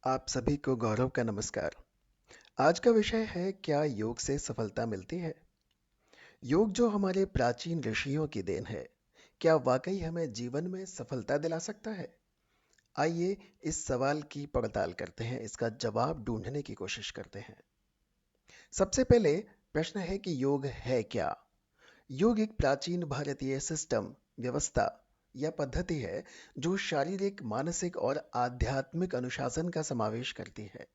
आप सभी को गौरव का नमस्कार। आज का विषय है, क्या योग से सफलता मिलती है? योग जो हमारे प्राचीन ऋषियों की देन है, क्या वाकई हमें जीवन में सफलता दिला सकता है? आइए इस सवाल की पड़ताल करते हैं, इसका जवाब ढूंढने की कोशिश करते हैं। सबसे पहले प्रश्न है कि योग है क्या? योग एक प्राचीन भारतीय सिस्टम, व्यवस्था या पद्धति है जो शारीरिक, मानसिक और आध्यात्मिक अनुशासन का समावेश करती है।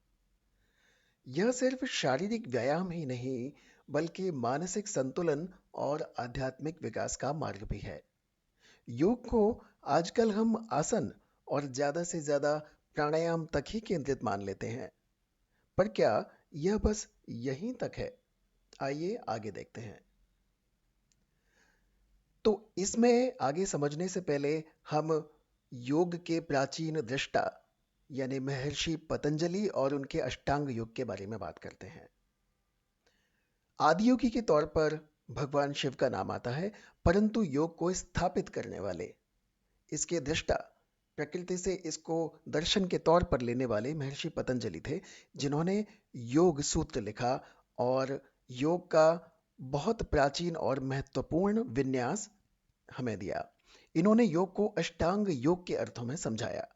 यह सिर्फ शारीरिक व्यायाम ही नहीं, बल्कि मानसिक संतुलन और आध्यात्मिक विकास का मार्ग भी है। योग को आजकल हम आसन और ज्यादा से ज्यादा प्राणायाम तक ही केंद्रित मान लेते हैं। पर क्या यह बस यहीं तक है? आइए आगे देखते हैं। तो इसमें आगे समझने से पहले हम योग के प्राचीन दृष्टा यानी महर्षि पतंजलि और उनके अष्टांग योग के बारे में बात करते हैं। आदियोगी के तौर पर भगवान शिव का नाम आता है, परंतु योग को स्थापित करने वाले, इसके दृष्टा, प्रकृति से इसको दर्शन के तौर पर लेने वाले महर्षि पतंजलि थे, जिन्होंने योग सूत्र लिखा और योग का बहुत प्राचीन और महत्वपूर्ण विन्यास हमें दिया। इन्होंने योग को अष्टांग योग के अर्थों में समझाया।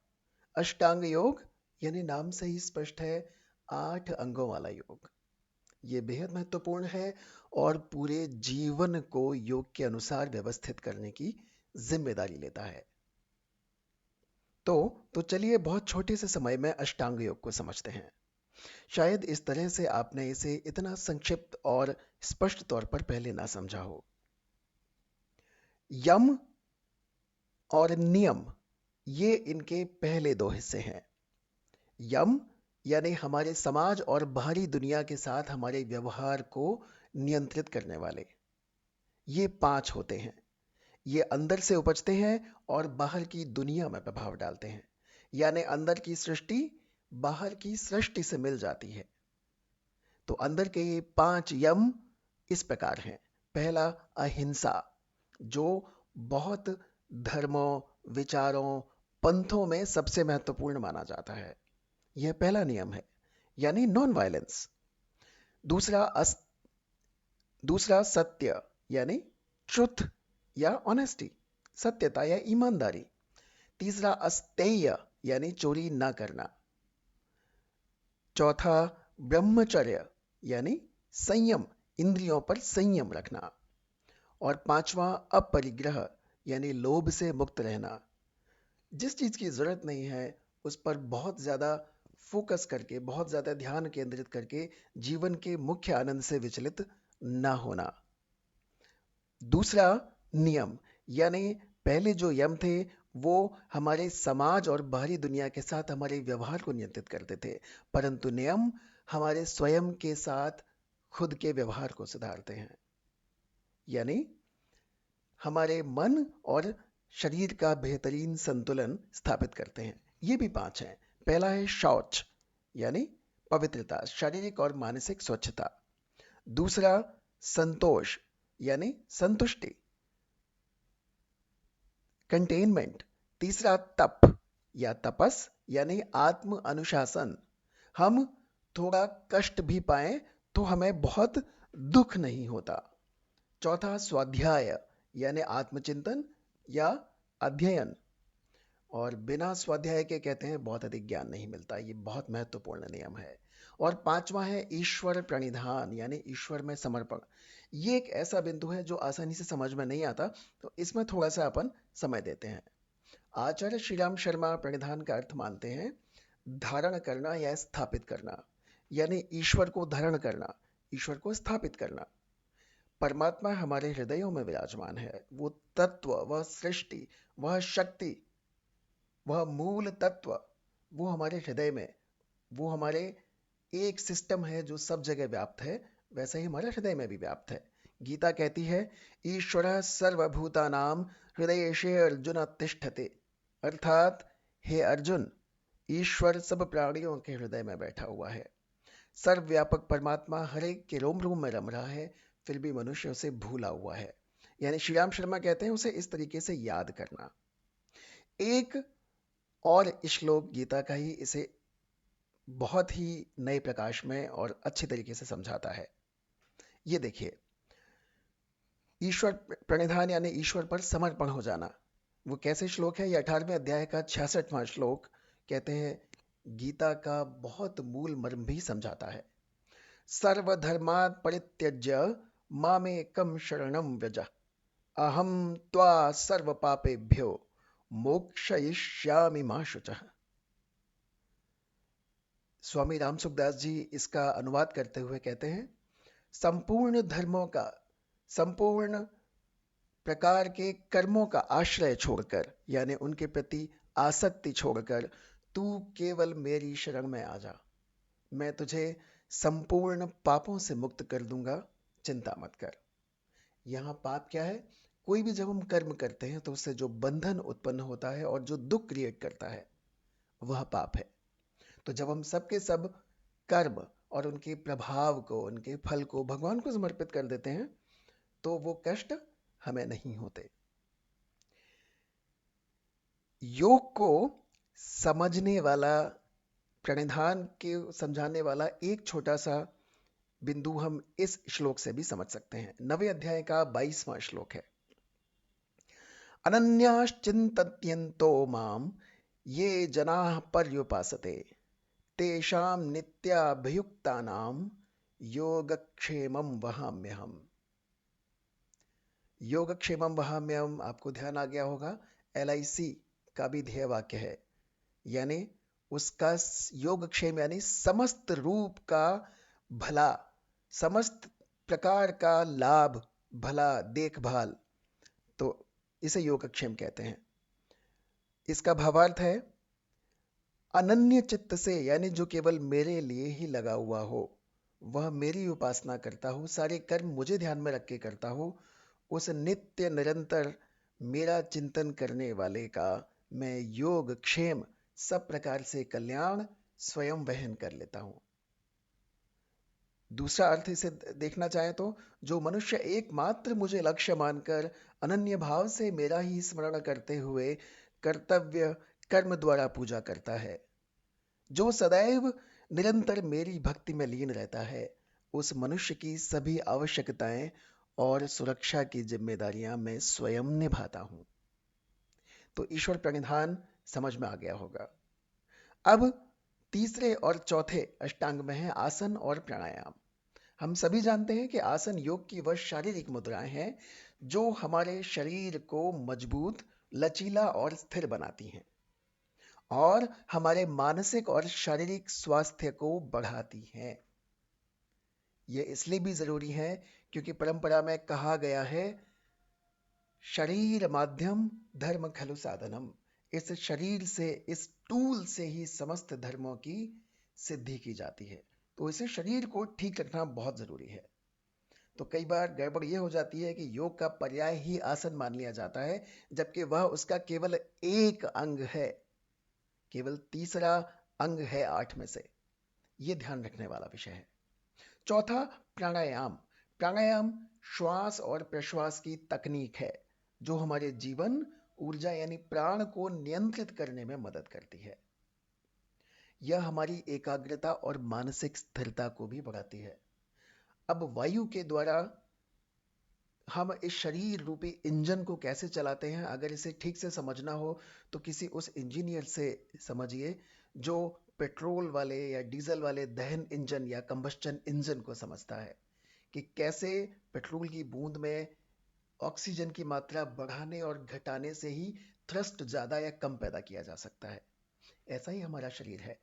अष्टांग योग यानी नाम से ही स्पष्ट है, 8 अंगों वाला योग। ये बेहद महत्वपूर्ण है और पूरे जीवन को योग के अनुसार व्यवस्थित करने की जिम्मेदारी लेता है। तो तो चलिए बहुत छोटे से समय में अष्टांग योग को समझते हैं। शायद इस तरह से आपने इसे इतना संक्षिप्त और स्पष्ट तौर पर पहले ना समझा हो। यम और नियम, ये इनके पहले दो हिस्से हैं। यम यानी हमारे समाज और बाहरी दुनिया के साथ हमारे व्यवहार को नियंत्रित करने वाले, ये 5 होते हैं। ये अंदर से उपजते हैं और बाहर की दुनिया में प्रभाव डालते हैं, यानी अंदर की सृष्टि बाहर की सृष्टि से मिल जाती है। तो अंदर के ये 5 यम इस प्रकार हैं। पहला, अहिंसा, जो बहुत धर्मों, विचारों, पंथों में सबसे महत्वपूर्ण माना जाता है। यह पहला नियम है, यानी नॉन वायलेंस। दूसरा दूसरा सत्य, यानी ट्रुथ या ऑनेस्टी, सत्यता या ईमानदारी। तीसरा अस्तेय, यानी चोरी ना करना। चौथा ब्रह्मचर्य, यानी संयम, इंद्रियों पर संयम रखना। और पांचवा अपरिग्रह, यानी लोभ से मुक्त रहना। जिस चीज की जरूरत नहीं है उस पर बहुत ज्यादा फोकस करके, बहुत ज्यादा ध्यान केंद्रित करके जीवन के मुख्य आनंद से विचलित ना होना। दूसरा नियम, यानी पहले जो यम थे वो हमारे समाज और बाहरी दुनिया के साथ हमारे व्यवहार को नियंत्रित करते थे, परंतु नियम हमारे स्वयं के साथ खुद के व्यवहार को सुधारते हैं, यानी हमारे मन और शरीर का बेहतरीन संतुलन स्थापित करते हैं। ये भी 5 हैं। पहला है शौच, यानी पवित्रता, शारीरिक और मानसिक स्वच्छता। दूसरा संतोष, यानी संतुष्टि, कंटेनमेंट। तीसरा तप या तपस, यानी आत्म अनुशासन, हम थोड़ा कष्ट भी पाए तो हमें बहुत दुख नहीं होता। चौथा स्वाध्याय, यानी आत्मचिंतन या अध्ययन, और बिना स्वाध्याय के कहते हैं बहुत अधिक ज्ञान नहीं मिलता। ये बहुत महत्वपूर्ण नियम है। और पांचवा है ईश्वर प्रणिधान, यानी ईश्वर में समर्पण। ये एक ऐसा बिंदु है जो आसानी से समझ में नहीं आता, तो इसमें थोड़ा सा अपन समय देते हैं। आचार्य श्री राम शर्मा प्रणिधान का अर्थ मानते हैं धारण करना या स्थापित करना, यानी ईश्वर को धारण करना, ईश्वर को स्थापित करना। परमात्मा हमारे हृदयों में विराजमान है, वो तत्व, वह सृष्टि, वह शक्ति, वह मूल तत्व, वो हमारे हृदय में, वो हमारे एक सिस्टम है जो सब जगह व्याप्त है, वैसे ही हमारे हृदय में भी व्याप्त है। गीता कहती है, ईश्वर सर्वभूतानाम हृदयेशे अर्जुन तिष्ठते, अर्थात हे अर्जुन, ईश्वर सब प्राणियों के हृदय में बैठा हुआ है। सर्वव्यापक परमात्मा हर एक के रोम रोम में रम रहा है, फिर भी मनुष्य उसे भूला हुआ है। यानी श्री राम शर्मा कहते हैं उसे इस तरीके से याद करना। एक और श्लोक गीता का ही इसे बहुत ही नए प्रकाश में और अच्छे तरीके से समझाता है। ये देखिए, ईश्वर प्रणिधान यानी ईश्वर पर समर्पण हो जाना, वो कैसे श्लोक है? ये 18वें अध्याय का 66वां श्लोक कहते हैं, गीता का बहुत मूल मर्म भी समझाता है। सर्वधर्मात् परित्यज्य मामेकं शरणं व्रज, अहम त्वा सर्व पापेभ्यो मोक्षयिष्यामि मा शुचः। स्वामी राम सुखदास जी इसका अनुवाद करते हुए कहते हैं, संपूर्ण धर्मों का, संपूर्ण प्रकार के कर्मों का आश्रय छोड़कर, यानी उनके प्रति आसक्ति छोड़कर, तू केवल मेरी शरण में आ जा, मैं तुझे संपूर्ण पापों से मुक्त कर दूंगा, चिंता मत कर। यहाँ पाप क्या है? कोई भी जब हम कर्म करते हैं तो उससे जो बंधन उत्पन्न होता है और जो दुख क्रिएट करता है, वह पाप है। तो जब हम सब के सब कर्म और उनके प्रभाव को, उनके फल को भगवान को समर्पित कर देते हैं, तो वो कष्ट हमें नहीं होते। योग को समझने वाला, प्रणिधान के समझाने वाला एक छोटा सा बिंदु हम इस श्लोक से भी समझ सकते हैं। 9वें अध्याय का 22वां श्लोक है, अनन्याश्चिन्तयन्तो माम ये जनाः पर्युपासते तेषां नित्याभियुक्तानां योगक्षेमं वहाम्यहम्। योगक्षेमं वहाम्यहम्, आपको ध्यान आ गया होगा, LIC का भी ध्येय वाक्य है, यानी उसका योगक्षेम यानी समस्त रूप का भला, समस्त प्रकार का लाभ, भला, देखभाल, तो इसे योगक्षेम कहते हैं। इसका भावार्थ है अनन्य चित्त से, यानी जो केवल मेरे लिए ही लगा हुआ हो, वह मेरी उपासना करता हो, सारे कर्म मुझे ध्यान में रख के करता हो, उस नित्य निरंतर मेरा चिंतन करने वाले का मैं योग क्षेम, सब प्रकार से कल्याण स्वयं वहन कर लेता हूं। दूसरा अर्थ इसे देखना चाहे तो, जो मनुष्य एकमात्र मुझे लक्ष्य मानकर अनन्य भाव से मेरा ही स्मरण करते हुए कर्तव्य कर्म द्वारा पूजा करता है, जो सदैव निरंतर मेरी भक्ति में लीन रहता है, उस मनुष्य की सभी आवश्यकताएं और सुरक्षा की जिम्मेदारियां मैं स्वयं निभाता हूं। तो ईश्वर प्रणिधान समझ में आ गया होगा। अब तीसरे और चौथे अष्टांग में है आसन और प्राणायाम। हम सभी जानते हैं कि आसन योग की वह शारीरिक मुद्राएं हैं जो हमारे शरीर को मजबूत, लचीला और स्थिर बनाती हैं और हमारे मानसिक और शारीरिक स्वास्थ्य को बढ़ाती हैं। यह इसलिए भी जरूरी है क्योंकि परंपरा में कहा गया है, शरीर माध्यम धर्म खलु साधनम, इस शरीर से, इस टूल से ही समस्त धर्मों की सिद्धि की जाती है। तो इसे शरीर को ठीक रखना बहुत जरूरी है। तो कई बार गड़बड़ यह हो जाती है कि योग का पर्याय ही आसन मान लिया जाता है, जबकि वह उसका केवल एक अंग है, केवल तीसरा अंग है 8 में से। यह ध्यान रखने वाला विषय है। चौथा, प्राणायाम। प्राणायाम श्वास और प्रश्वास की तकनीक है जो हमारे जीवन, ऊर्जा यानी प्राण को नियंत्रित करने में मदद करती है। यह हमारी एकाग्रता और मानसिक स्थिरता को भी बढ़ाती है। अब वायु के द्वारा हम इस शरीर रूपी इंजन को कैसे चलाते हैं, अगर इसे ठीक से समझना हो तो किसी उस इंजीनियर से समझिए जो पेट्रोल वाले या डीजल वाले दहन इंजन या कंबस्चन इंजन को समझता है कि कैसे पेट्रोल की बूंद में ऑक्सीजन की मात्रा बढ़ाने और घटाने से ही थ्रस्ट ज्यादा या कम पैदा किया जा सकता है। ऐसा ही हमारा शरीर है।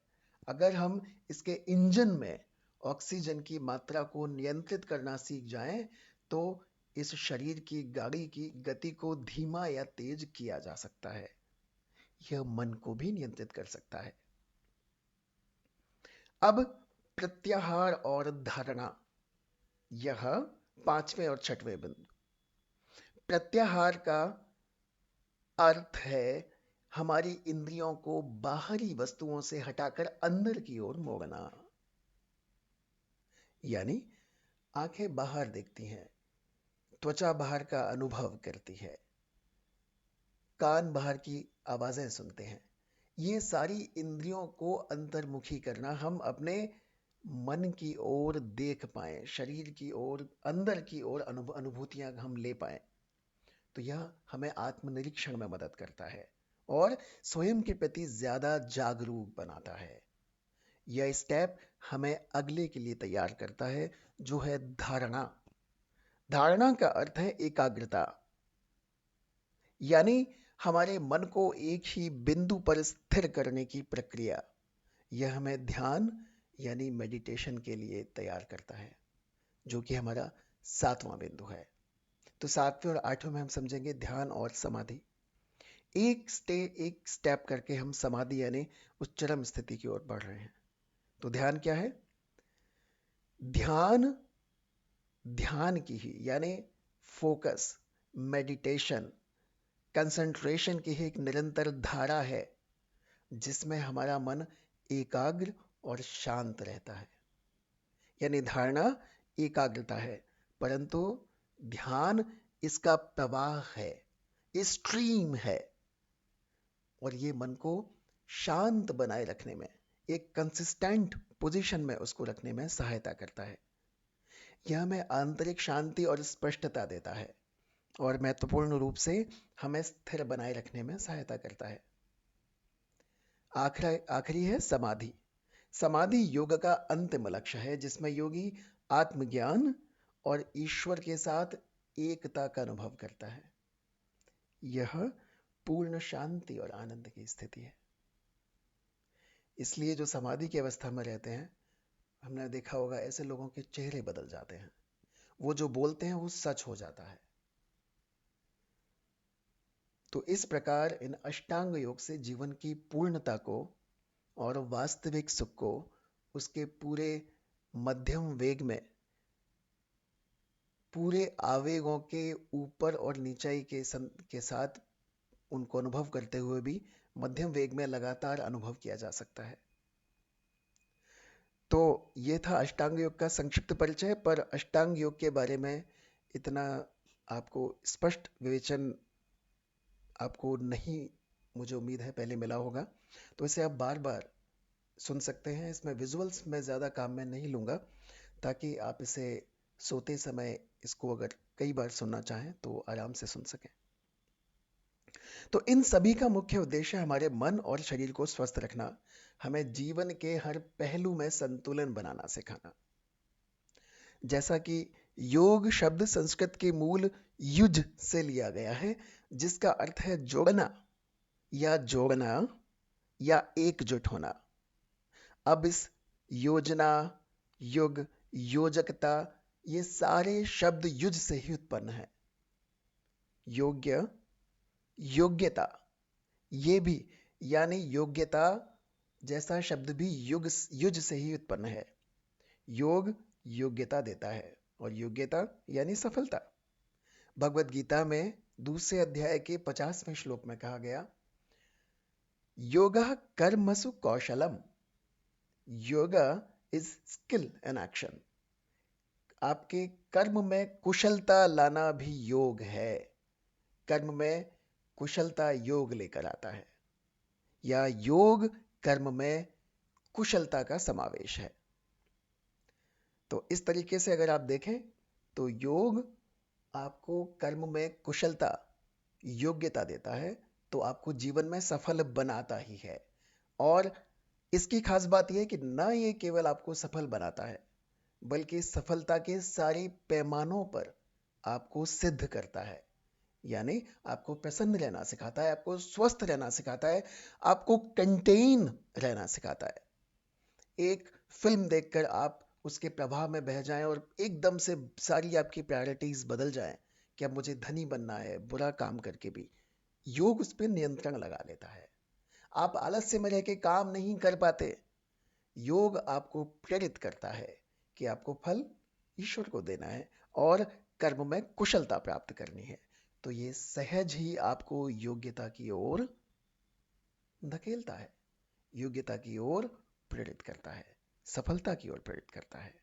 अगर हम इसके इंजन में ऑक्सीजन की मात्रा को नियंत्रित करना सीख जाएं तो इस शरीर की गाड़ी की गति को धीमा या तेज किया जा सकता है। यह मन को भी नियंत्रित कर सकता है। अब प्रत्याहार और धारणा, यह 5वें और 6वें बिंदु। प्रत्याहार का अर्थ है हमारी इंद्रियों को बाहरी वस्तुओं से हटाकर अंदर की ओर मोड़ना। यानी आंखें बाहर देखती हैं, त्वचा बाहर का अनुभव करती है, कान बाहर की आवाजें सुनते हैं, ये सारी इंद्रियों को अंतर्मुखी करना, हम अपने मन की ओर देख पाएं, शरीर की ओर, अंदर की ओर अनुभूतियां हम ले पाएं, तो यह हमें आत्मनिरीक्षण में मदद करता है और स्वयं के प्रति ज्यादा जागरूक बनाता है। यह स्टेप हमें अगले के लिए तैयार करता है, जो है धारणा। धारणा का अर्थ है एकाग्रता, यानी हमारे मन को एक ही बिंदु पर स्थिर करने की प्रक्रिया। यह हमें ध्यान यानी मेडिटेशन के लिए तैयार करता है, जो कि हमारा 7वां बिंदु है। तो 7वें और 8वें में हम समझेंगे ध्यान और समाधि। एक स्टेप करके हम समाधि यानी उस चरम स्थिति की ओर बढ़ रहे हैं। तो ध्यान क्या है? ध्यान ध्यान की ही यानी फोकस, मेडिटेशन, कंसंट्रेशन की ही एक निरंतर धारा है, जिसमें हमारा मन एकाग्र और शांत रहता है। यानी धारणा एकाग्रता है, परंतु ध्यान इसका प्रवाह है, स्ट्रीम है, और ये मन को शांत बनाए रखने में, एक कंसिस्टेंट पोजीशन में उसको रखने में सहायता करता है। यह हमें आंतरिक शांति और स्पष्टता देता है और महत्वपूर्ण रूप से हमें स्थिर बनाए रखने में सहायता करता है। आखिरी है समाधि। समाधि योग का अंतिम लक्ष्य है, जिसमें योगी आत्मज्ञान और ईश्वर के साथ एकता का अनुभव करता है। यह पूर्ण शांति और आनंद की स्थिति है। इसलिए जो समाधि की अवस्था में रहते हैं, हमने देखा होगा ऐसे लोगों के चेहरे बदल जाते हैं, वो जो बोलते हैं वो सच हो जाता है। तो इस प्रकार इन अष्टांग योग से जीवन की पूर्णता को और वास्तविक सुख को उसके पूरे मध्यम वेग में, पूरे आवेगों के ऊपर और नीचाई के साथ उनको अनुभव करते हुए भी मध्यम वेग में लगातार अनुभव किया जा सकता है। तो ये था अष्टांग योग का संक्षिप्त परिचय, पर अष्टांग योग के बारे में इतना आपको स्पष्ट विवेचन आपको नहीं, मुझे उम्मीद है पहले मिला होगा, तो इसे आप बार बार सुन सकते हैं। इसमें विजुअल्स में ज़्यादा काम में नहीं लूँगा, ताकि आप इसे सोते समय इसको अगर कई बार सुनना चाहें तो आराम से सुन सकें। तो इन सभी का मुख्य उद्देश्य हमारे मन और शरीर को स्वस्थ रखना, हमें जीवन के हर पहलू में संतुलन बनाना सिखाना। जैसा कि योग शब्द संस्कृत के मूल युज से लिया गया है, जिसका अर्थ है जोड़ना या एकजुट होना। अब इस योजना, युग, योजकता, ये सारे शब्द युज से ही उत्पन्न है। योग्य, योग्यता, ये भी यानी योग्यता जैसा शब्द भी युज से ही उत्पन्न है। योग योग्यता देता है और योग्यता यानी सफलता। भगवत गीता में 2 अध्याय के 50वें श्लोक में कहा गया, योगः कर्मसु कौशलम, yoga is skill and action. आपके कर्म में कुशलता लाना भी योग है। कर्म में कुशलता योग लेकर आता है, या योग कर्म में कुशलता का समावेश है। तो इस तरीके से अगर आप देखें तो योग आपको कर्म में कुशलता, योग्यता देता है, तो आपको जीवन में सफल बनाता ही है। और इसकी खास बात यह है कि ना ये केवल आपको सफल बनाता है, बल्कि सफलता के सारे पैमानों पर आपको सिद्ध करता है। यानी आपको प्रसन्न रहना सिखाता है, आपको स्वस्थ रहना सिखाता है, आपको कंटेन रहना सिखाता है। एक फिल्म देखकर आप उसके प्रभाव में बह जाएं और एकदम से सारी आपकी प्रायोरिटीज बदल जाएं कि अब मुझे धनी बनना है, बुरा काम करके भी, योग उस पर नियंत्रण लगा लेता है। आप आलस्य में रह के काम नहीं कर पाते, योग आपको प्रेरित करता है कि आपको फल ईश्वर को देना है और कर्म में कुशलता प्राप्त करनी है। तो ये सहज ही आपको योग्यता की ओर धकेलता है, योग्यता की ओर प्रेरित करता है, सफलता की ओर प्रेरित करता है।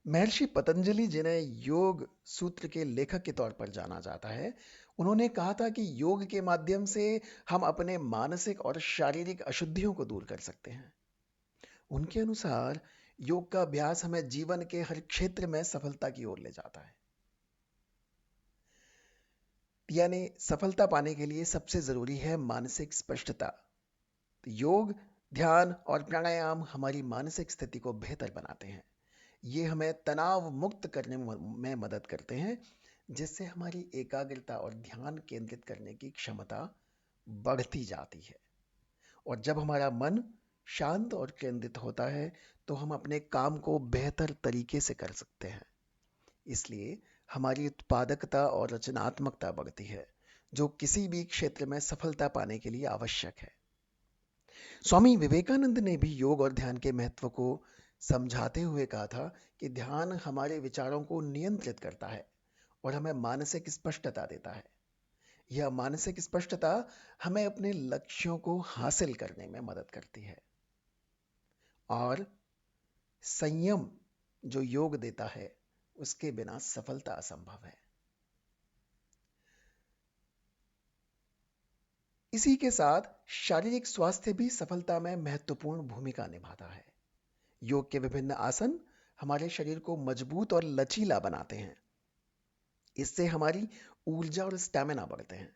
महर्षि पतंजलि, जिन्हें योग सूत्र के लेखक के तौर पर जाना जाता है, उन्होंने कहा था कि योग के माध्यम से हम अपने मानसिक और शारीरिक अशुद्धियों को दूर कर सकते हैं। उनके अनुसार योग का अभ्यास हमें जीवन के हर क्षेत्र में सफलता की ओर ले जाता है। यानी सफलता पाने के लिए सबसे जरूरी है मानसिक स्पष्टता। तो योग, ध्यान और प्राणायाम हमारी मानसिक स्थिति को बेहतर बनाते हैं। ये हमें तनाव मुक्त करने में मदद करते हैं, जिससे हमारी एकाग्रता और ध्यान केंद्रित करने की क्षमता बढ़ती जाती है। और जब हमारा मन शांत और केंद्रित होता है तो हम अपने काम को बेहतर तरीके से कर सकते हैं। इसलिए हमारी उत्पादकता और रचनात्मकता बढ़ती है, जो किसी भी क्षेत्र में सफलता पाने के लिए आवश्यक है। स्वामी विवेकानंद ने भी योग और ध्यान के महत्व को समझाते हुए कहा था कि ध्यान हमारे विचारों को नियंत्रित करता है और हमें मानसिक स्पष्टता देता है। यह मानसिक स्पष्टता हमें अपने लक्ष्यों को हासिल करने में मदद करती है। और संयम जो योग देता है, उसके बिना सफलता असंभव है। इसी के साथ शारीरिक स्वास्थ्य भी सफलता में महत्वपूर्ण भूमिका निभाता है। योग के विभिन्न आसन हमारे शरीर को मजबूत और लचीला बनाते हैं। इससे हमारी ऊर्जा और स्टैमिना बढ़ते हैं,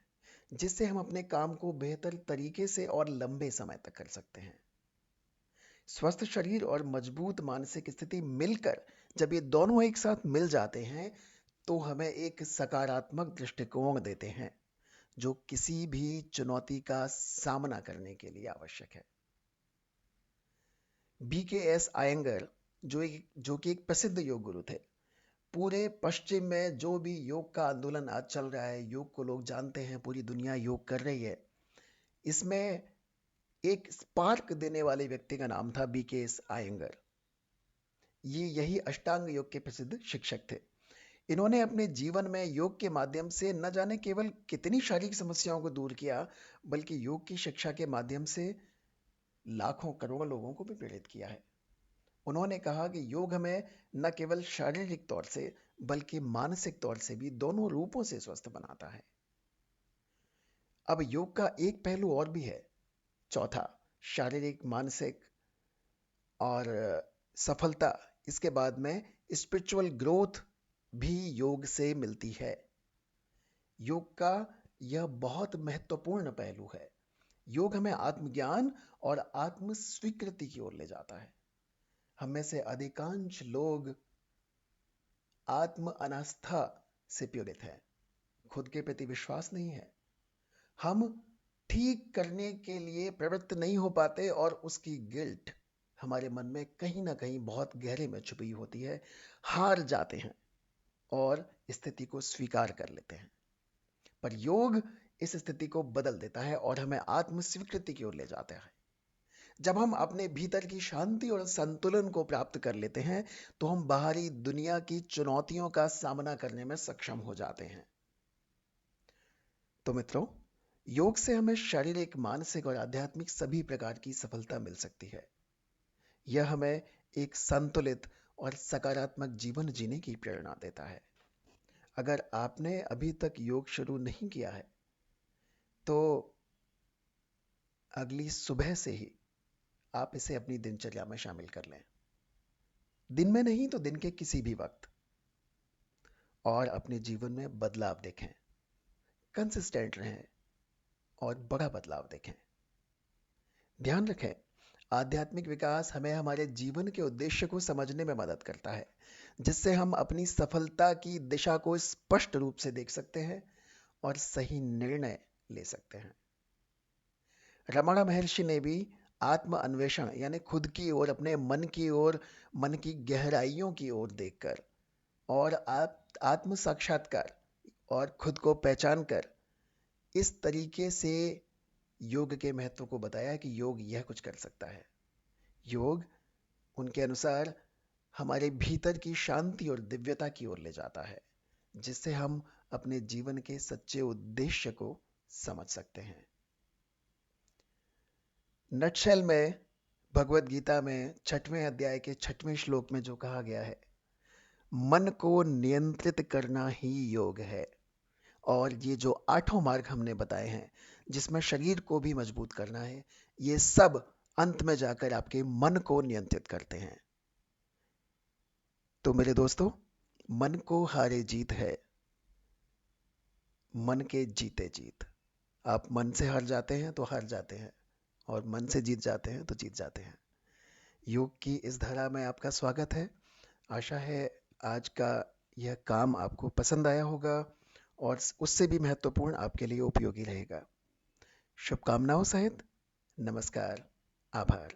जिससे हम अपने काम को बेहतर तरीके से और लंबे समय तक कर सकते हैं। स्वस्थ शरीर और मजबूत मानसिक स्थिति मिलकर जब ये दोनों एक साथ मिल जाते हैं तो हमें एक सकारात्मक दृष्टिकोण देते हैं, जो किसी भी चुनौती का सामना करने के लिए आवश्यक है। BKS आयंगर, जो कि एक प्रसिद्ध योग गुरु थे, पूरे पश्चिम में जो भी योग का आंदोलन आज चल रहा है, योग को लोग जानते हैं, पूरी दुनिया योग कर रही है, इसमें एक स्पार्क देने वाले व्यक्ति का नाम था BKS आयंगर। ये यही अष्टांग योग के प्रसिद्ध शिक्षक थे। इन्होंने अपने जीवन में योग के माध्यम से न जाने केवल कितनी शारीरिक समस्याओं को दूर किया, बल्कि योग की शिक्षा के माध्यम से लाखों करोड़ों लोगों को भी प्रेरित किया है। उन्होंने कहा कि योग हमें न केवल शारीरिक तौर से बल्कि मानसिक तौर से भी दोनों रूपों से स्वस्थ बनाता है। अब योग का एक पहलू और भी है, चौथा, शारीरिक, मानसिक और सफलता। इसके बाद में स्पिरिचुअल ग्रोथ भी योग से मिलती है। योग का यह बहुत महत्वपूर्ण पहलू है। योग हमें आत्मज्ञान और आत्म स्वीकृति की ओर ले जाता है। हम में से अधिकांश लोग आत्म अनास्था से पीड़ित हैं, खुद के प्रति विश्वास नहीं है। हम ठीक करने के लिए प्रवृत्त नहीं हो पाते और उसकी गिल्ट हमारे मन में कहीं ना कहीं बहुत गहरे में छुपी होती है। हार जाते हैं और स्थिति को स्वीकार कर लेते हैं। पर योग इस स्थिति को बदल देता है और हमें आत्म स्वीकृति की ओर ले जाता है। जब हम अपने भीतर की शांति और संतुलन को प्राप्त कर लेते हैं तो हम बाहरी दुनिया की चुनौतियों का सामना करने में सक्षम हो जाते हैं। तो मित्रों, योग से हमें शारीरिक, मानसिक और आध्यात्मिक सभी प्रकार की सफलता मिल सकती है। यह हमें एक संतुलित और सकारात्मक जीवन जीने की प्रेरणा देता है। अगर आपने अभी तक योग शुरू नहीं किया है तो अगली सुबह से ही आप इसे अपनी दिनचर्या में शामिल कर लें। दिन में नहीं तो दिन के किसी भी वक्त, और अपने जीवन में बदलाव देखें, कंसिस्टेंट रहें और बड़ा बदलाव देखें। ध्यान रखें, आध्यात्मिक विकास हमें हमारे जीवन के उद्देश्य को समझने में मदद करता है, जिससे हम अपनी सफलता की दिशा को स्पष्ट रूप से देख सकते हैं और सही निर्णय ले सकते हैं। रमणा महर्षि ने भी आत्म अन्वेषण यानी खुद की ओर, अपने मन की ओर, मन की गहराइयों की ओर देखकर और आत्म साक्षात्कार और खुद को पहचान कर इस तरीके से योग के महत्व को बताया कि योग यह कुछ कर सकता है। योग उनके अनुसार हमारे भीतर की शांति और दिव्यता की ओर ले जाता है, जिससे हम अपने जीवन के सच्चे उद्देश्य को समझ सकते हैं। नटशेल में भगवत गीता में 6वें अध्याय के 6वें श्लोक में जो कहा गया है, मन को नियंत्रित करना ही योग है और ये जो 8 मार्ग हमने बताए हैं, जिसमें शरीर को भी मजबूत करना है, ये सब अंत में जाकर आपके मन को नियंत्रित करते हैं। तो मेरे दोस्तों, मन को हारे जीत है, मन के जीते जीत। आप मन से हार जाते हैं तो हार जाते हैं, और मन से जीत जाते हैं तो जीत जाते हैं। योग की इस धारा में आपका स्वागत है। आशा है आज का यह काम आपको पसंद आया होगा और उससे भी महत्वपूर्ण आपके लिए उपयोगी रहेगा। शुभकामनाओं सहित नमस्कार, आभार।